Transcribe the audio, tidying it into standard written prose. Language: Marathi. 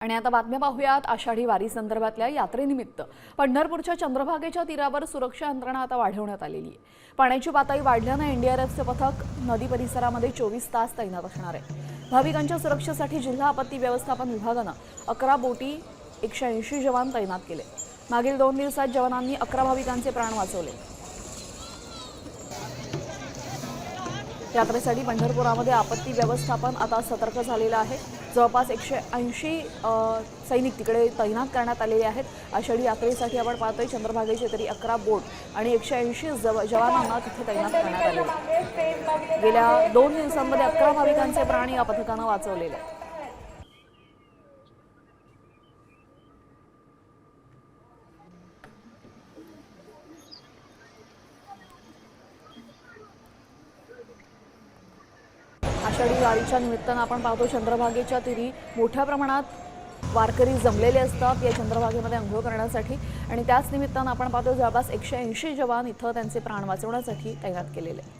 आणि आता बातम्या पाहूयात आषाढी वारी संदर्भातल्या यात्रेनिमित्त पंढरपूरच्या चंद्रभागेच्या तीरावर सुरक्षा यंत्रणा आता वाढवण्यात आलेली आहे। पाण्याची पातळी वाढल्याने एनडीआरएफचे पथक नदी परिसरामध्ये 24 तास तैनात असणार आहे। भाविकांच्या सुरक्षेसाठी जिल्हा आपत्ती व्यवस्थापन विभागाने 11 बोटी 180 जवान तैनात केले। मागील 2 दिवसात जवानांनी 11 भाविकांचे प्राण वाचवले। यात्रेसाठी पंढरपुरामध्ये आपत्ती व्यवस्थापन आता सतर्क झालेलं आहे। जवळपास 180 सैनिक तिकडे तैनात करण्यात आलेले आहेत। आषाढी यात्रेसाठी आपण पाहतोय चंद्रभागेचे तरी 11 बोट आणि 180 जवानांना तिथे तैनात करण्यात आले आहेत। गेल्या 2 दिवसांमध्ये 11 भाविकांचे प्राण या पथकाने वाचवलेले आहेत। आषाढी वारीच्या निमित्तानं आपण पाहतो चंद्रभागेच्या तीरी मोठ्या प्रमाणात वारकरी जमलेले असतात या चंद्रभागेमध्ये अंघोळ करण्यासाठी आणि त्याच निमित्तानं आपण पाहतो जवळपास 180 जवान इथं त्यांचे प्राण वाचवण्यासाठी तैनात केलेले आहेत।